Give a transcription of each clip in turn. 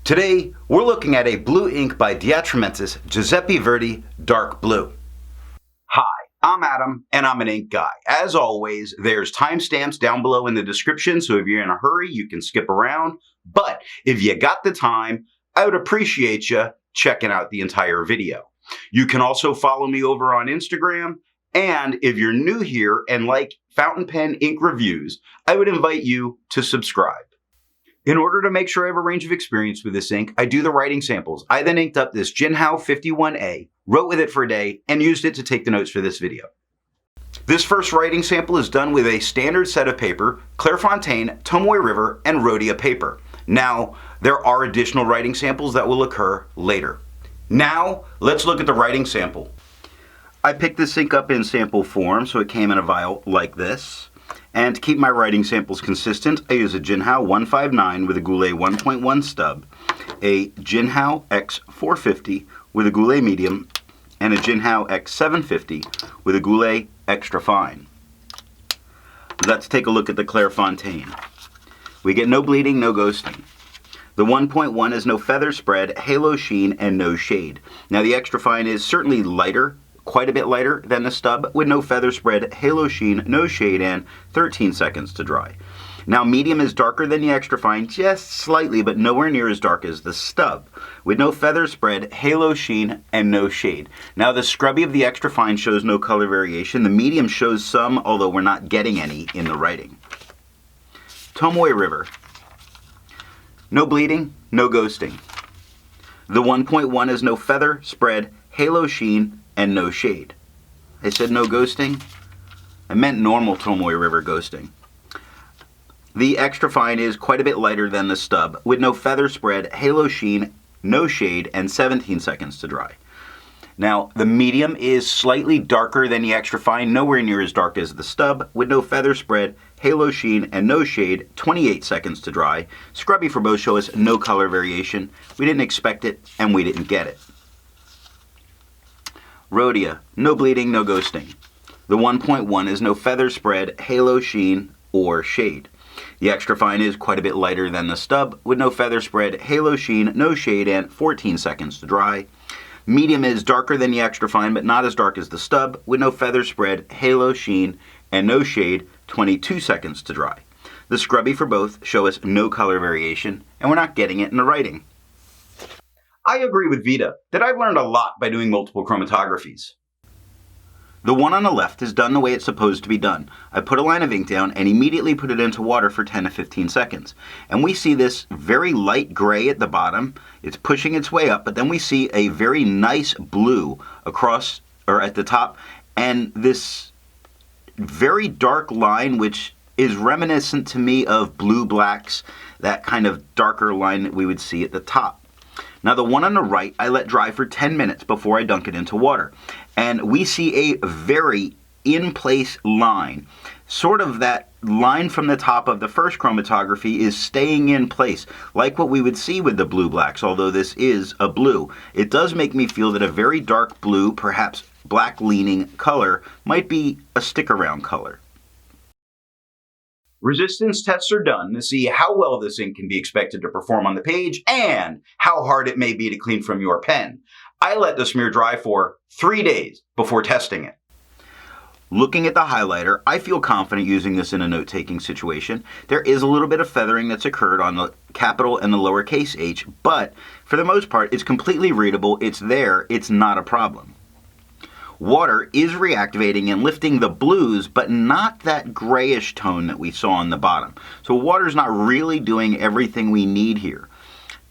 Today, we're looking at a blue ink by Atramentis, Guiuseppe Verdi, Dark Blue. Hi, I'm Adam, and I'm an ink guy. As always, there's timestamps down below in the description, so if you're in a hurry, you can skip around. But if you got the time, I would appreciate you checking out the entire video. You can also follow me over on Instagram, and if you're new here and like fountain pen ink reviews, I would invite you to subscribe. In order to make sure I have a range of experience with this ink, I do the writing samples. I then inked up this Jinhao 51A, wrote with it for a day, and used it to take the notes for this video. This first writing sample is done with a standard set of paper, Clairfontaine, Tomoe River, and Rhodia paper. Now, there are additional writing samples that will occur later. Now, let's look at the writing sample. I picked this ink up in sample form, so it came in a vial like this. And to keep my writing samples consistent, I use a Jinhao 159 with a Goulet 1.1 stub, a Jinhao X450 with a Goulet medium, and a Jinhao X750 with a Goulet extra fine. Let's take a look at the Clairfontaine. We get no bleeding, no ghosting. The 1.1 is no feather spread, halo sheen, and no shade. Now the extra fine is certainly lighter, quite a bit lighter than the stub, with no feather spread, halo sheen, no shade, and 13 seconds to dry. Now medium is darker than the extra fine, just slightly, but nowhere near as dark as the stub, with no feather spread, halo sheen, and no shade. Now the scrubby of the extra fine shows no color variation. The medium shows some, although we're not getting any in the writing. Tomoe River. No bleeding, no ghosting. The 1.1 is no feather spread, halo sheen, and no shade. I said no ghosting. I meant normal Tomoe River ghosting. The extra fine is quite a bit lighter than the stub, with no feather spread, halo sheen, no shade, and 17 seconds to dry. Now, the medium is slightly darker than the extra fine, nowhere near as dark as the stub, with no feather spread, halo sheen, and no shade, 28 seconds to dry. Scrubby for both show us no color variation. We didn't expect it, and we didn't get it. Rhodia, no bleeding, no ghosting. The 1.1 is no feather spread, halo sheen, or shade. The extra fine is quite a bit lighter than the stub, with no feather spread, halo sheen, no shade, and 14 seconds to dry. Medium is darker than the extra fine, but not as dark as the stub, with no feather spread, halo sheen, and no shade, 22 seconds to dry. The scrubby for both show us no color variation, and we're not getting it in the writing. I agree with Vita that I've learned a lot by doing multiple chromatographies. The one on the left is done the way it's supposed to be done. I put a line of ink down and immediately put it into water for 10 to 15 seconds. And we see this very light gray at the bottom. It's pushing its way up, but then we see a very nice blue across or at the top, and this very dark line which is reminiscent to me of blue blacks, that kind of darker line that we would see at the top. Now the one on the right, I let dry for 10 minutes before I dunk it into water. And we see a very in-place line. Sort of that line from the top of the first chromatography is staying in place, like what we would see with the blue blacks, although this is a blue. It does make me feel that a very dark blue, perhaps black leaning color, might be a stick-around color. Resistance tests are done to see how well this ink can be expected to perform on the page and how hard it may be to clean from your pen. I let the smear dry for 3 days before testing it. Looking at the highlighter, I feel confident using this in a note-taking situation. There is a little bit of feathering that's occurred on the capital and the lowercase h, but for the most part, it's completely readable. It's there. It's not a problem. Water is reactivating and lifting the blues, but not that grayish tone that we saw on the bottom. So water's not really doing everything we need here.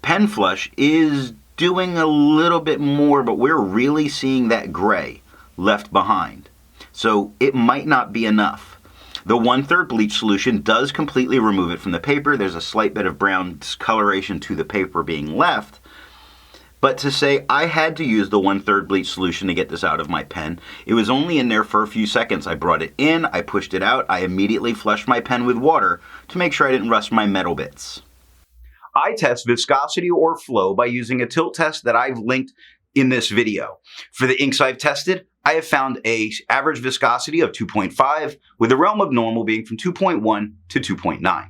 Pen flush is doing a little bit more, but we're really seeing that gray left behind. So it might not be enough. The 1/3 bleach solution does completely remove it from the paper. There's a slight bit of brown discoloration to the paper being left. But to say I had to use the 1/3 bleach solution to get this out of my pen, it was only in there for a few seconds. I brought it in, I pushed it out, I immediately flushed my pen with water to make sure I didn't rust my metal bits. I test viscosity or flow by using a tilt test that I've linked in this video. For the inks I've tested, I have found an average viscosity of 2.5, with the realm of normal being from 2.1 to 2.9.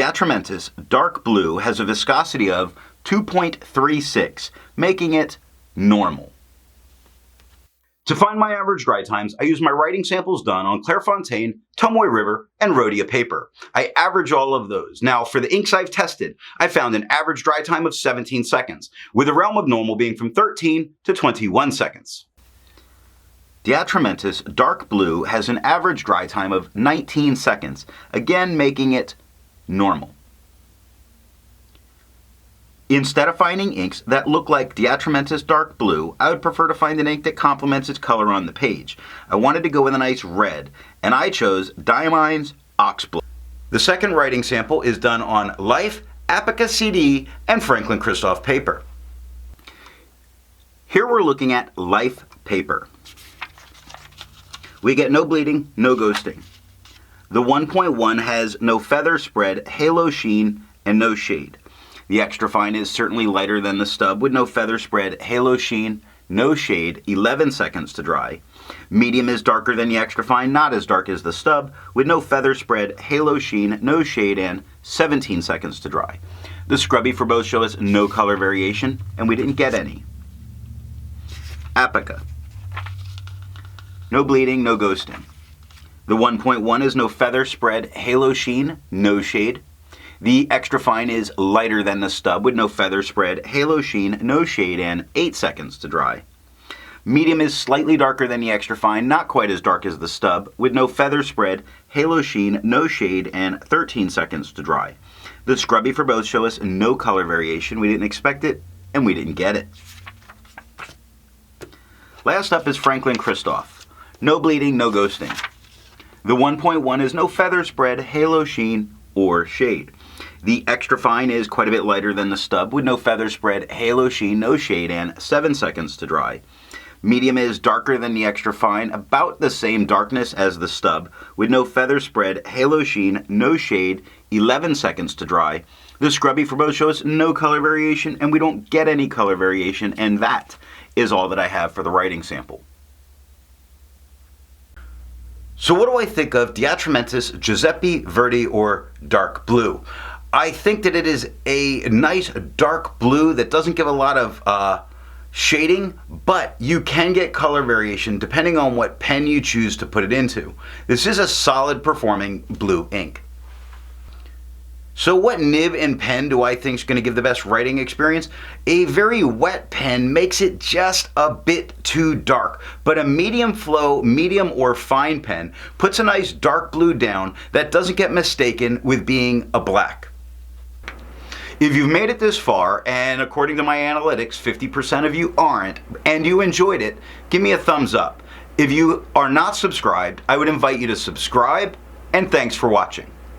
Atramentis dark blue has a viscosity of 2.36, making it normal. To find my average dry times, I use my writing samples done on Clairfontaine, Tomoe River, and Rhodia paper. I average all of those. Now, for the inks I've tested, I found an average dry time of 17 seconds, with a realm of normal being from 13 to 21 seconds. Atramentis dark blue has an average dry time of 19 seconds, again making it normal. Instead of finding inks that look like Atramentis dark blue, I would prefer to find an ink that complements its color on the page. I wanted to go with a nice red, and I chose Diamine Oxblood. The second writing sample is done on Life, Apica CD, and Franklin Christoph paper. Here we're looking at Life paper. We get no bleeding, no ghosting. The 1.1 has no feather spread, halo sheen, and no shade. The extra fine is certainly lighter than the stub with no feather spread, halo sheen, no shade, 11 seconds to dry. Medium is darker than the extra fine, not as dark as the stub, with no feather spread, halo sheen, no shade, and 17 seconds to dry. The scrubby for both show us no color variation, and we didn't get any. Apica. No bleeding, no ghosting. The 1.1 is no feather spread, halo sheen, no shade. The extra fine is lighter than the stub with no feather spread, halo sheen, no shade, and 8 seconds to dry. Medium is slightly darker than the extra fine, not quite as dark as the stub, with no feather spread, halo sheen, no shade, and 13 seconds to dry. The scrubby for both show us no color variation. We didn't expect it, and we didn't get it. Last up is Franklin Christoph. No bleeding, no ghosting. The 1.1 is no feather spread, halo sheen, or shade. The extra fine is quite a bit lighter than the stub with no feather spread, halo sheen, no shade, and 7 seconds to dry. Medium is darker than the extra fine, about the same darkness as the stub with no feather spread, halo sheen, no shade, 11 seconds to dry. The scrubby for both shows no color variation, and we don't get any color variation, and that is all that I have for the writing sample. So what do I think of Atramentis Guiuseppe Verdi or dark blue? I think that it is a nice dark blue that doesn't give a lot of shading, but you can get color variation depending on what pen you choose to put it into. This is a solid performing blue ink. So what nib and pen do I think is going to give the best writing experience? A very wet pen makes it just a bit too dark, but a medium flow, medium or fine pen puts a nice dark blue down that doesn't get mistaken with being a black. If you've made it this far, and according to my analytics, 50% of you aren't, and you enjoyed it, give me a thumbs up. If you are not subscribed, I would invite you to subscribe, and thanks for watching.